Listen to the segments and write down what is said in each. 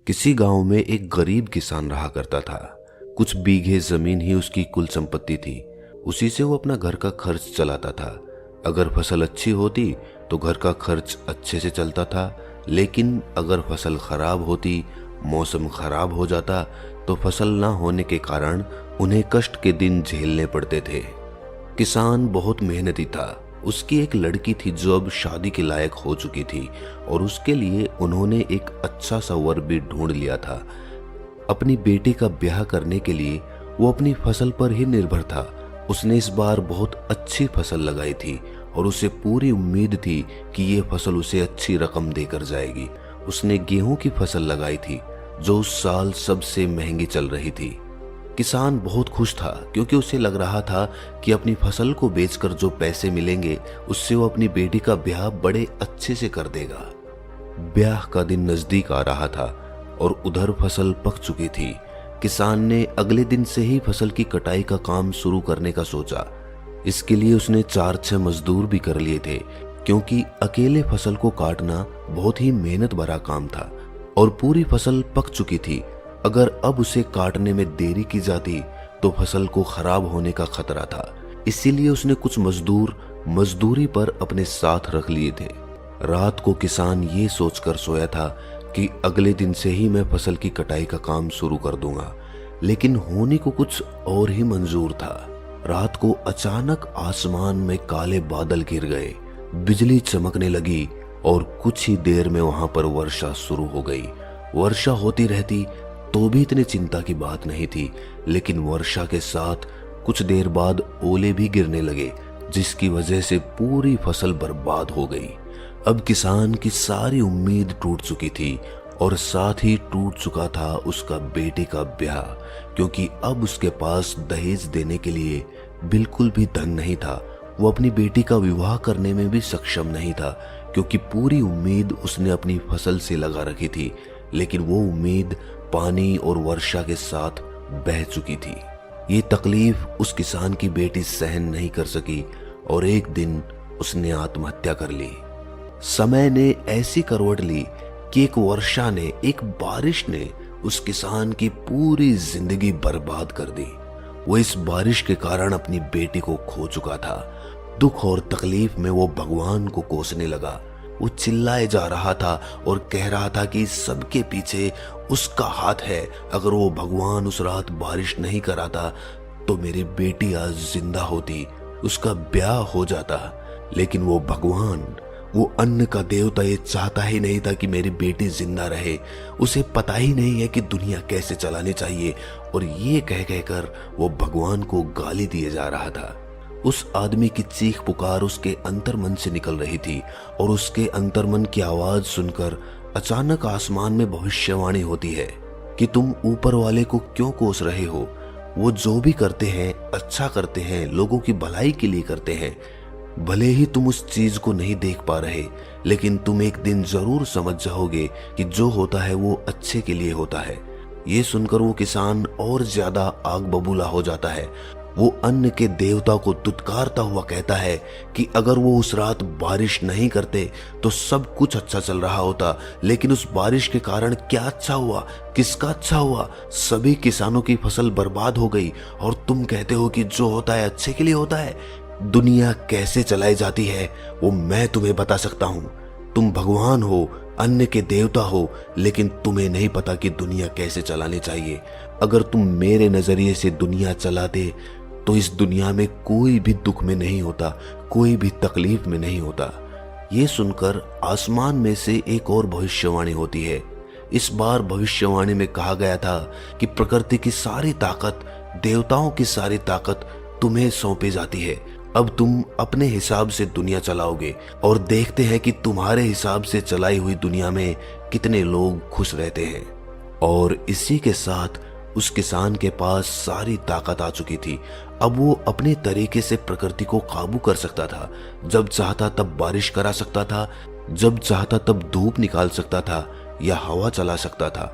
किसी गांव में एक गरीब किसान रहा करता था। कुछ बीघे जमीन ही उसकी कुल संपत्ति थी। उसी से वो अपना घर का खर्च चलाता था। अगर फसल अच्छी होती तो घर का खर्च अच्छे से चलता था, लेकिन अगर फसल खराब होती, मौसम खराब हो जाता तो फसल ना होने के कारण उन्हें कष्ट के दिन झेलने पड़ते थे। किसान बहुत मेहनती था। उसकी एक लड़की थी जो अब शादी के लायक हो चुकी थी और उसके लिए उन्होंने एक अच्छा सा वर भी ढूंढ लिया था। अपनी बेटी का ब्याह करने के लिए वो अपनी फसल पर ही निर्भर था। उसने इस बार बहुत अच्छी फसल लगाई थी और उसे पूरी उम्मीद थी कि ये फसल उसे अच्छी रकम देकर जाएगी। उसने गेहूं की फसल लगाई थी जो उस साल सबसे महंगी चल रही थी। किसान बहुत खुश था क्योंकि उसे लग रहा था कि अपनी फसल को बेचकर जो पैसे मिलेंगे उससे वो अपनी बेटी का ब्याह बड़े अच्छे से कर देगा। ब्याह का दिन नजदीक आ रहा था और उधर फसल पक चुकी थी। किसान ने अगले दिन से ही फसल की कटाई का काम शुरू करने का सोचा। इसके लिए उसने 4-6 मजदूर भी कर लिए थे क्योंकि अकेले फसल को काटना बहुत ही मेहनत भरा काम था और पूरी फसल पक चुकी थी। अगर अब उसे काटने में देरी की जाती तो फसल को खराब होने का खतरा था। इसीलिए उसने कुछ मजदूर मजदूरी पर अपने साथ रख लिए थे। रात को किसान ये सोचकर सोया था कि अगले दिन से ही मैं फसल की कटाई का काम शुरू कर दूंगा, लेकिन होने को कुछ और ही मंजूर था। रात को अचानक आसमान में काले बादल घिर गए, बिजली चमकने लगी और कुछ ही देर में वहां पर वर्षा शुरू हो गई। वर्षा होती रहती तो भी इतनी चिंता की बात नहीं थी, लेकिन वर्षा के साथ कुछ देर बाद ओले भी गिरने लगे, जिसकी वजह से पूरी फसल बर्बाद हो गई। अब किसान की सारी उम्मीद टूट चुकी थी और साथ ही टूट चुका था उसका बेटे का ब्याह, क्योंकि अब उसके पास दहेज देने के लिए बिल्कुल भी धन नहीं था। वो अपनी बेटी का विवाह करने में भी सक्षम नहीं था क्योंकि पूरी उम्मीद उसने अपनी फसल से लगा रखी थी, लेकिन वो उम्मीद पानी और वर्षा के साथ बह चुकी थी। ये तकलीफ उस किसान की बेटी सहन नहीं कर सकी और एक दिन उसने आत्महत्या कर ली। समय ने ऐसी करवट ली कि एक वर्षा ने, एक बारिश ने उस किसान की पूरी जिंदगी बर्बाद कर दी। वो इस बारिश के कारण अपनी बेटी को खो चुका था। दुख और तकलीफ में वो भगवान को कोसने लगा। वो चिल्लाए जा रहा था और कह रहा था कि सबके पीछे उसका हाथ है। अगर वो भगवान उस रात बारिश नहीं कराता तो मेरी बेटी आज जिंदा होती, उसका ब्याह हो जाता। लेकिन वो भगवान, वो अन्न का देवता, ये चाहता ही नहीं था कि मेरी बेटी जिंदा रहे। उसे पता ही नहीं है कि दुनिया कैसे चलानी चाहिए, और ये कह कहकर वो भगवान को गाली दिए जा रहा था। उस आदमी की चीख पुकार उसके अंतर्मन से निकल रही थी और उसके अंतर्मन की आवाज सुनकर अचानक आसमान में भविष्यवाणी होती है कि तुम ऊपर वाले को क्यों कोस रहे हो। वो जो भी करते हैं अच्छा करते हैं, लोगों की भलाई के लिए करते हैं। भले ही तुम उस चीज को नहीं देख पा रहे, लेकिन तुम एक दिन जरूर समझ जाओगे कि जो होता है वो अच्छे के लिए होता है। ये सुनकर वो किसान और ज्यादा आग बबूला हो जाता है। वो अन्न के देवता को दुत्कारता हुआ कहता है कि अगर वो उस रात बारिश नहीं करते तो सब कुछ अच्छा चल रहा होता, लेकिन उस बारिश के कारण क्या अच्छा हुआ, किसका अच्छा हुआ? सभी किसानों की फसल बर्बाद हो गई और तुम कहते हो कि जो होता है अच्छे के लिए होता है। दुनिया कैसे चलाई जाती है वो मैं तुम्हें बता सकता हूँ। तुम भगवान हो, अन्न के देवता हो, लेकिन तुम्हें नहीं पता कि दुनिया कैसे चलानी चाहिए। अगर तुम मेरे नजरिए से दुनिया चलाते तो इस दुनिया में कोई भी दुख में नहीं होता, कोई भी तकलीफ में नहीं होता। ये सुनकर आसमान में से एक और भविष्यवाणी होती है। इस बार भविष्यवाणी में कहा गया था कि प्रकृति की सारी ताकत, देवताओं की सारी ताकत तुम्हें सौंपी जाती है। अब तुम अपने हिसाब से दुनिया चलाओगे और देखते हैं कि तुम्हारे हिसाब से चलाई हुई दुनिया में कितने लोग खुश रहते हैं। और इसी के साथ उस किसान के पास सारी ताकत आ चुकी थी। अब वो अपने तरीके से प्रकृति को काबू कर सकता था। जब चाहता तब बारिश करा सकता था, जब चाहता तब धूप निकाल सकता था या हवा चला सकता था।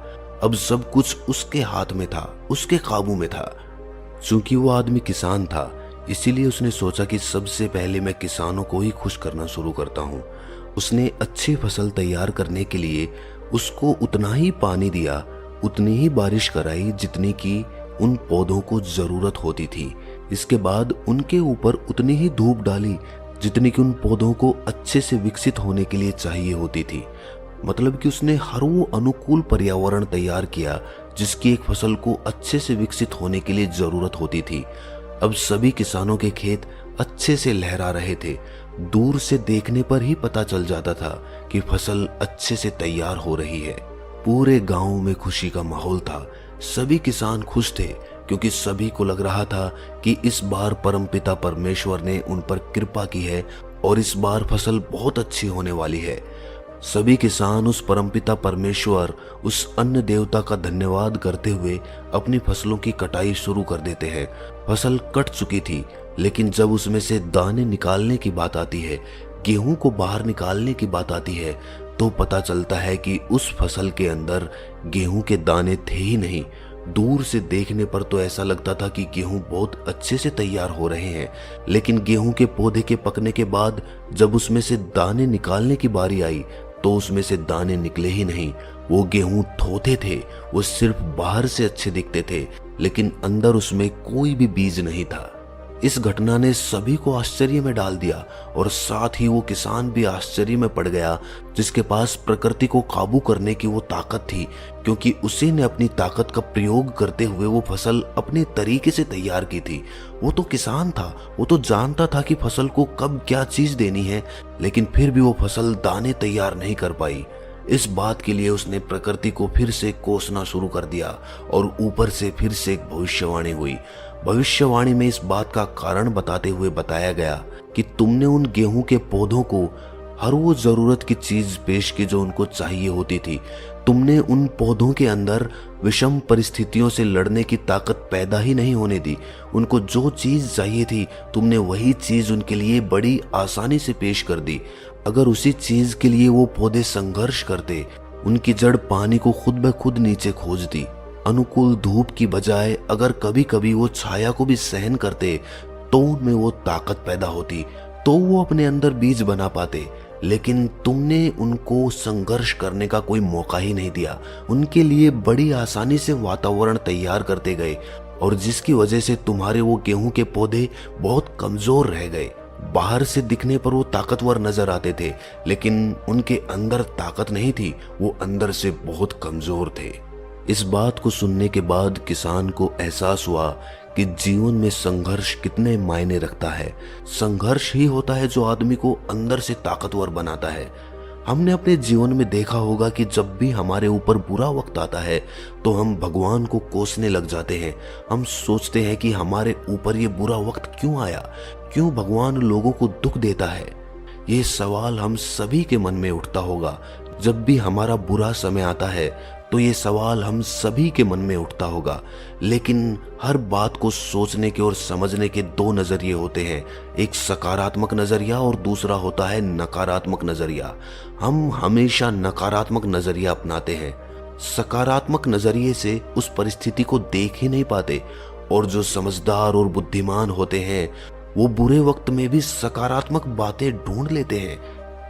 अब सब कुछ उसके हाथ में था, उसके काबू में था। चूंकि वो आदमी किसान था, इसीलिए उसने सोचा कि सबसे पहले मैं किसानों को ही खुश करना शुरू करता हूँ। उसने अच्छी फसल तैयार करने के लिए उसको उतना ही पानी दिया, उतनी ही बारिश कराई जितनी की उन पौधों को जरूरत होती थी। इसके बाद उनके ऊपर उतनी ही धूप डाली जितनी कि उन पौधों को अच्छे से विकसित होने के लिए चाहिए होती थी। मतलब कि उसने हर वो अनुकूल पर्यावरण तैयार किया जिसकी एक फसल को अच्छे से विकसित होने के लिए जरूरत होती थी। अब सभी किसानों के खेत अच्छे से लहरा रहे थे। दूर से देखने पर ही पता चल जाता था कि फसल अच्छे से तैयार हो रही है। पूरे गांव में खुशी का माहौल था। सभी किसान खुश थे क्योंकि सभी को लग रहा था कि इस बार परमपिता परमेश्वर ने उन पर कृपा की है और इस बार फसल बहुत अच्छी होने वाली है। सभी किसान उस परमपिता परमेश्वर, उस अन्न देवता का धन्यवाद करते हुए अपनी फसलों की कटाई शुरू कर देते हैं। फसल कट चुकी थी, लेकिन जब उसमें से दाने निकालने की बात आती है, गेहूं को बाहर निकालने की बात आती है, तो पता चलता है कि उस फसल के अंदर गेहूं के दाने थे ही नहीं। दूर से देखने पर तो ऐसा लगता था कि गेहूं बहुत अच्छे से तैयार हो रहे हैं, लेकिन गेहूं के पौधे के पकने के बाद जब उसमें से दाने निकालने की बारी आई तो उसमें से दाने निकले ही नहीं। वो गेहूं थोथे थे, वो सिर्फ बाहर से अच्छे दिखते थे, लेकिन अंदर उसमें कोई भी बीज नहीं था। इस घटना ने सभी को आश्चर्य में डाल दिया और साथ ही वो किसान भी आश्चर्य में पड़ गया जिसके पास प्रकृति को काबू करने की वो ताकत थी, क्योंकि उसी ने अपनी ताकत का प्रयोग करते हुए वो फसल अपने तरीके से तैयार की थी। वो तो किसान था, वो तो जानता था कि फसल को कब क्या चीज देनी है, लेकिन फिर भी वो फसल दाने तैयार नहीं कर पाई। इस बात के लिए उसने प्रकृति को फिर से कोसना शुरू कर दिया और ऊपर से फिर से एक भविष्यवाणी हुई। भविष्यवाणी में इस बात का कारण बताते हुए बताया गया कि तुमने उन गेहूं के पौधों को हर वो जरूरत की चीज पेश की जो उनको चाहिए होती थी। तुमने उन पौधों के अंदर विषम परिस्थितियों से लड़ने की ताकत पैदा ही नहीं होने दी। उनको जो चीज चाहिए थी तुमने वही चीज उनके लिए बड़ी आसानी से पेश कर दी। अगर उसी चीज के लिए वो पौधे संघर्ष करते, उनकी जड़ पानी को खुद ब खुद नीचे खोजती, अनुकूल धूप की बजाय अगर कभी कभी वो छाया को भी सहन करते, तो उनमें वो ताकत पैदा होती, तो वो अपने अंदर बीज बना पाते। लेकिन तुमने उनको संघर्ष करने का कोई मौका ही नहीं दिया। उनके लिए बड़ी आसानी से वातावरण तैयार करते गए और जिसकी वजह से तुम्हारे वो गेहूं के पौधे बहुत कमजोर रह गए। बाहर से दिखने पर वो ताकतवर नजर आते थे, लेकिन उनके अंदर ताकत नहीं थी, वो अंदर से बहुत कमजोर थे। इस बात को सुनने के बाद किसान को एहसास हुआ कि जीवन में संघर्ष कितने मायने रखता है। संघर्ष ही होता है जो आदमी को अंदर से ताकतवर बनाता है। हमने अपने जीवन में देखा होगा कि जब भी हमारे ऊपर बुरा वक्त आता है तो हम भगवान को कोसने लग जाते हैं। हम सोचते हैं कि हमारे ऊपर ये बुरा वक्त क्यों आया, क्यों भगवान लोगों को दुख देता है। ये सवाल हम सभी के मन में उठता होगा। जब भी हमारा बुरा समय आता है तो ये सवाल हम सभी के मन में उठता होगा। लेकिन हर बात को सोचने के और समझने के दो नजरिए होते हैं, एक सकारात्मक नजरिया और दूसरा होता है नकारात्मक नजरिया। हम हमेशा नकारात्मक नजरिया अपनाते हैं। सकारात्मक नजरिए से उस परिस्थिति को देख ही नहीं पाते, और जो समझदार और बुद्धिमान होते हैं वो बुरे वक्त में भी सकारात्मक बातें ढूंढ लेते हैं।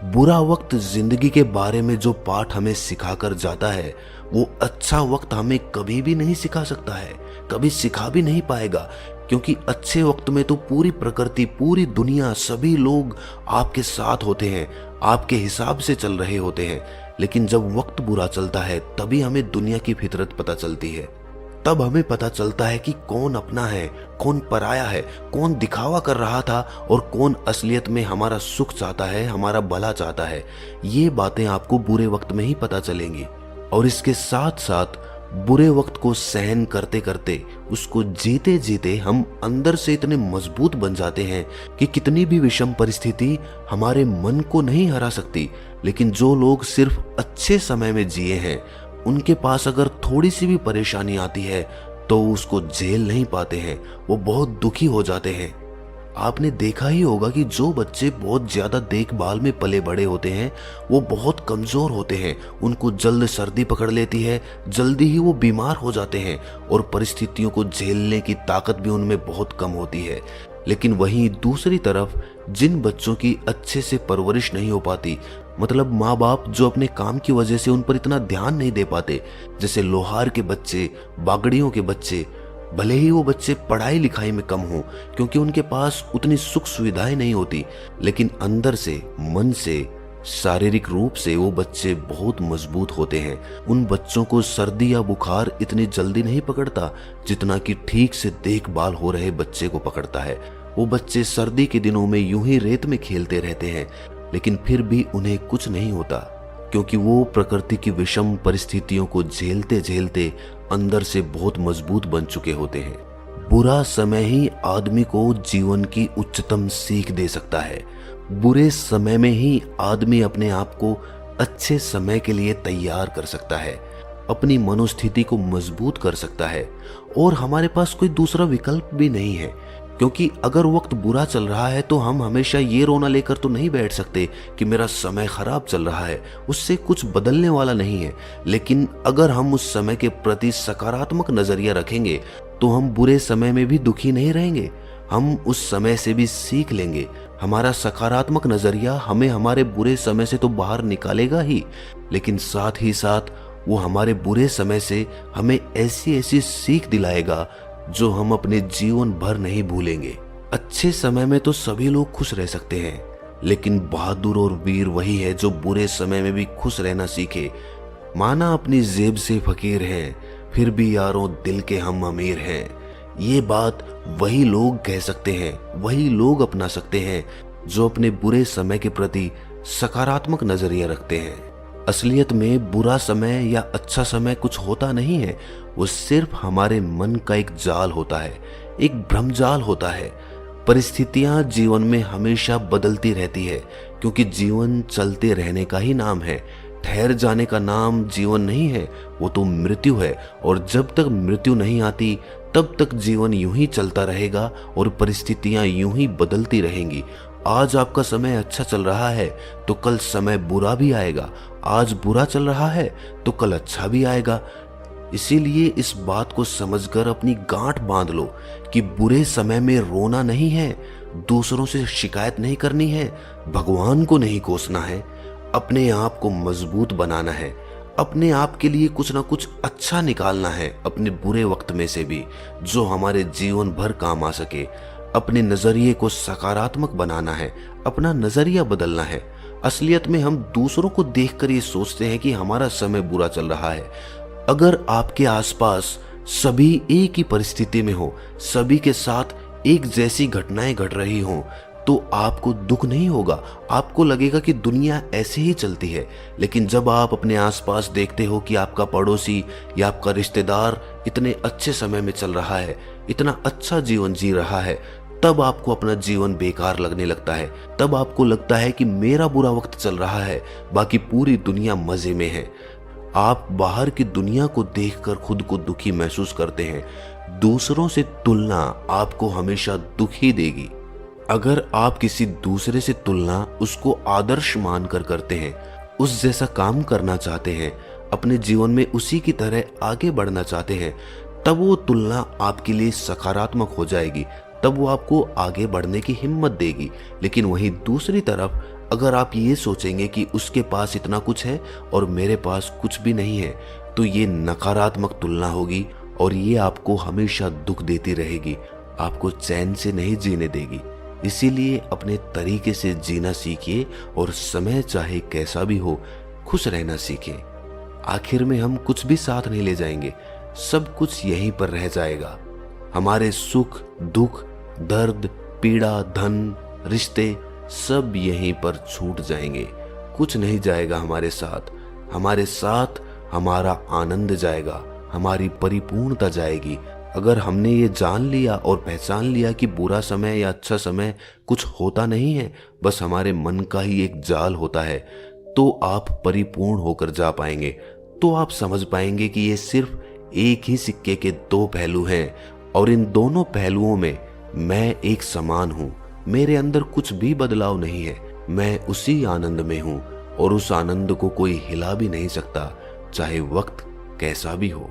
बुरा वक्त जिंदगी के बारे में जो पाठ हमें सिखाकर जाता है वो अच्छा वक्त हमें कभी भी नहीं सिखा सकता है, कभी सिखा भी नहीं पाएगा, क्योंकि अच्छे वक्त में तो पूरी प्रकृति, पूरी दुनिया, सभी लोग आपके साथ होते हैं, आपके हिसाब से चल रहे होते हैं। लेकिन जब वक्त बुरा चलता है तभी हमें दुनिया की फितरत पता चलती है। तब हमें पता चलता है कि कौन अपना है, कौन पराया है, कौन दिखावा कर रहा था और कौन असलियत में हमारा सुख चाहता है, हमारा भला चाहता है। ये बातें आपको बुरे वक्त में ही पता चलेंगी। और इसके साथ साथ बुरे वक्त को सहन करते करते, उसको जीते जीते हम अंदर से इतने मजबूत बन जाते हैं कि कितनी भी विषम परिस्थिति हमारे मन को नहीं हरा सकती। लेकिन जो लोग सिर्फ अच्छे समय में जिए हैं, उनके पास अगर थोड़ी सी भी परेशानी आती है तो उसको झेल नहीं पाते हैं, वो बहुत दुखी हो जाते हैं। आपने देखा ही होगा कि जो बच्चे बहुत ज्यादा देखभाल में पले बड़े होते हैं वो बहुत कमजोर होते हैं। उनको जल्द सर्दी पकड़ लेती है, जल्दी ही वो बीमार हो जाते हैं और परिस्थितियों को झेलने की ताकत भी उनमें बहुत कम होती है। लेकिन वहीं दूसरी तरफ जिन बच्चों की अच्छे से परवरिश नहीं हो पाती, मतलब माँ बाप जो अपने काम की वजह से उन पर इतना ध्यान नहीं दे पाते, जैसे लोहार के बच्चे, बागड़ियों के बच्चे, भले ही वो बच्चे पढ़ाई लिखाई में कम हो क्योंकि उनके पास उतनी सुख सुविधाएं नहीं होती, लेकिन अंदर से, मन से, शारीरिक रूप से वो बच्चे बहुत मजबूत होते हैं। उन बच्चों को सर्दी या बुखार इतनी जल्दी नहीं पकड़ता जितना कि ठीक से देखभाल हो रहे बच्चे को पकड़ता है। वो बच्चे सर्दी के दिनों में यूं ही रेत में खेलते रहते हैं, लेकिन फिर भी उन्हें कुछ नहीं होता क्योंकि वो प्रकृति की विषम परिस्थितियों को झेलते झेलते अंदर से बहुत मजबूत बन चुके होते हैं। बुरा समय ही आदमी को जीवन की उच्चतम सीख दे सकता है। बुरे समय में ही आदमी अपने आप को अच्छे समय के लिए तैयार कर सकता है, अपनी मनोस्थिति को मजबूत कर सकता है। और हमारे पास कोई दूसरा विकल्प भी नहीं है, क्योंकि अगर वक्त बुरा चल रहा है तो हम हमेशा ये रोना लेकर तो नहीं बैठ सकते कि मेरा समय खराब चल रहा है, उससे कुछ बदलने वाला नहीं है। लेकिन अगर हम उस समय के प्रति सकारात्मक नजरिया रखेंगे तो हम बुरे समय में भी दुखी नहीं रहेंगे, हम उस समय से भी सीख लेंगे। हमारा सकारात्मक नजरिया हमें हमारे बुरे समय से तो बाहर निकालेगा ही, लेकिन साथ ही साथ वो हमारे बुरे समय से हमें ऐसी ऐसी सीख दिलाएगा जो हम अपने जीवन भर नहीं भूलेंगे। अच्छे समय में तो सभी लोग खुश रह सकते हैं, लेकिन बहादुर और वीर वही है जो बुरे समय में भी खुश रहना सीखे। माना अपनी जेब से फकीर हैं, फिर भी यारों दिल के हम अमीर हैं। ये बात वही लोग कह सकते हैं, वही लोग अपना सकते हैं जो अपने बुरे समय के प्रति सकारात्मक नजरिया रखते हैं। असलियत में बुरा समय या अच्छा समय कुछ होता नहीं है, वो सिर्फ हमारे मन का एक जाल होता है, एक भ्रमजाल होता है। परिस्थितियां जीवन में हमेशा बदलती रहती है क्योंकि जीवन चलते रहने का ही नाम है। ठहर जाने का नाम जीवन नहीं है, वो तो मृत्यु है। और जब तक मृत्यु नहीं आती तब तक जीवन यूं ही चलता रहेगा और परिस्थितियां यूं ही बदलती रहेंगी। आज आपका समय अच्छा चल रहा है तो कल समय बुरा भी आएगा, आज बुरा चल रहा है तो कल अच्छा भी आएगा। इसीलिए इस बात को समझकर अपनी गांठ बांध लो कि बुरे समय में रोना नहीं है, दूसरों से शिकायत नहीं करनी है, भगवान को नहीं कोसना है, अपने आप को मजबूत बनाना है, अपने आप के लिए कुछ ना कुछ अच्छा निकालना है अपने बुरे वक्त में से भी, जो हमारे जीवन भर काम आ सके। अपने नजरिए को सकारात्मक बनाना है, अपना नजरिया बदलना है। असलियत में हम दूसरों को देखकर ये सोचते हैं कि हमारा समय बुरा चल रहा है। अगर आपके आसपास सभी एक ही परिस्थिति में हो, सभी के साथ एक जैसी घटनाएं घट रही हों, तो आपको दुख नहीं होगा, आपको लगेगा कि दुनिया ऐसे ही चलती है। लेकिन जब आप अपने आसपास देखते हो कि आपका पड़ोसी या आपका रिश्तेदार इतने अच्छे समय में चल रहा है, इतना अच्छा जीवन जी रहा है, तब आपको अपना जीवन बेकार लगने लगता है। तब आपको लगता है कि मेरा बुरा वक्त चल रहा है, बाकी पूरी दुनिया मजे में है। आप बाहर की दुनिया को देखकर खुद को दुखी महसूस करते हैं। दूसरों से तुलना आपको हमेशा दुखी देगी। अगर आप किसी दूसरे से तुलना उसको आदर्श मानकर करते हैं, उस जैसा काम करना चाहते हैं, अपने जीवन में उसी की तरह आगे बढ़ना चाहते हैं, तब वो तुलना आपके लिए सकारात्मक हो जाएगी, तब वो आपको आगे बढ़ने की हिम्मत देगी। लेकिन वहीं दूसरी तरफ अगर आप ये सोचेंगे कि उसके पास इतना कुछ है और मेरे पास कुछ भी नहीं है, तो ये नकारात्मक तुलना होगी और ये आपको हमेशा दुख देती रहेगी, आपको चैन से नहीं जीने देगी। इसीलिए अपने तरीके से जीना सीखिए और समय चाहे कैसा भी हो, खुश रहना सीखें। आखिर में हम कुछ भी साथ नहीं ले जाएंगे, सब कुछ यहीं पर रह जाएगा। हमारे सुख, दुख, दर्द, पीड़ा, धन, रिश्ते सब यहीं पर छूट जाएंगे। कुछ नहीं जाएगा हमारे साथ हमारा आनंद जाएगा, हमारी परिपूर्णता जाएगी। अगर हमने ये जान लिया और पहचान लिया कि बुरा समय या अच्छा समय कुछ होता नहीं है, बस हमारे मन का ही एक जाल होता है, तो आप परिपूर्ण होकर जा पाएंगे। तो आप समझ पाएंगे कि ये सिर्फ एक ही सिक्के के दो पहलू हैं और इन दोनों पहलुओं में मैं एक समान हूँ। मेरे अंदर कुछ भी बदलाव नहीं है, मैं उसी आनंद में हूँ और उस आनंद को कोई हिला भी नहीं सकता, चाहे वक्त कैसा भी हो।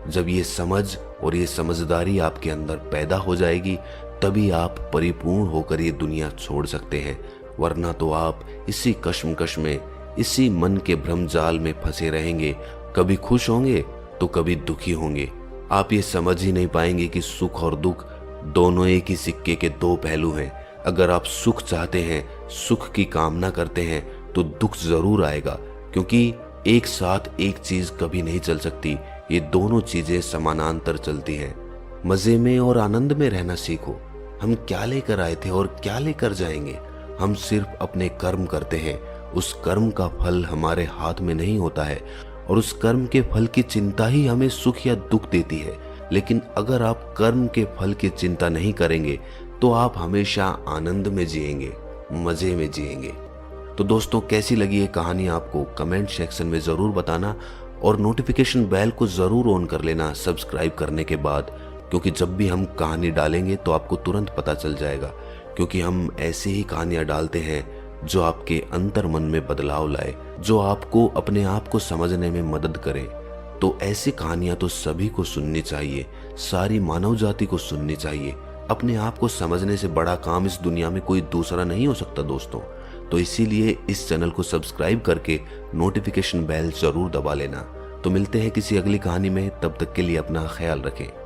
जब ये समझ और ये समझदारी आपके अंदर पैदा हो जाएगी, तभी आप परिपूर्ण होकर ये दुनिया छोड़ सकते हैं, वरना तो आप इसी कश्मकश में, इसी मन के भ्रमजाल में फंसे रहेंगे। कभी खुश होंगे तो कभी दुखी होंगे। आप ये समझ ही नहीं पाएंगे कि सुख और दुख दोनों एक ही सिक्के के दो पहलू हैं। अगर आप सुख चाहते हैं, सुख की कामना करते हैं, तो दुख जरूर आएगा, क्योंकि एक साथ एक चीज कभी नहीं चल सकती। ये दोनों चीजें समानांतर चलती हैं। मजे में और आनंद में रहना सीखो। हम क्या लेकर आए थे और क्या लेकर जाएंगे? हम सिर्फ अपने कर्म करते हैं। उस कर्म का फल हमारे हाथ में नहीं होता है, और उस कर्म के फल की चिंता ही हमें सुख या दुख देती है। लेकिन अगर आप कर्म के फल की चिंता नहीं करेंगे तो आप हमेशा आनंद में जिएंगे, मजे में जिएंगे। तो दोस्तों, कैसी लगी ये कहानी आपको? कमेंट सेक्शन में जरूर बताना, और नोटिफिकेशन बेल को जरूर ऑन कर लेना सब्सक्राइब करने के बाद, क्योंकि जब भी हम कहानी डालेंगे तो आपको तुरंत पता चल जाएगा। क्योंकि हम ऐसी ही कहानियां डालते हैं जो आपके अंतर मन में बदलाव लाए, जो आपको अपने आप को समझने में मदद करे। तो ऐसी कहानियां तो सभी को सुननी चाहिए, सारी मानव जाति को सुननी चाहिए। अपने आप को समझने से बड़ा काम इस दुनिया में कोई दूसरा नहीं हो सकता दोस्तों। तो इसीलिए इस चैनल को सब्सक्राइब करके नोटिफिकेशन बेल जरूर दबा लेना। तो मिलते हैं किसी अगली कहानी में, तब तक के लिए अपना ख्याल रखें।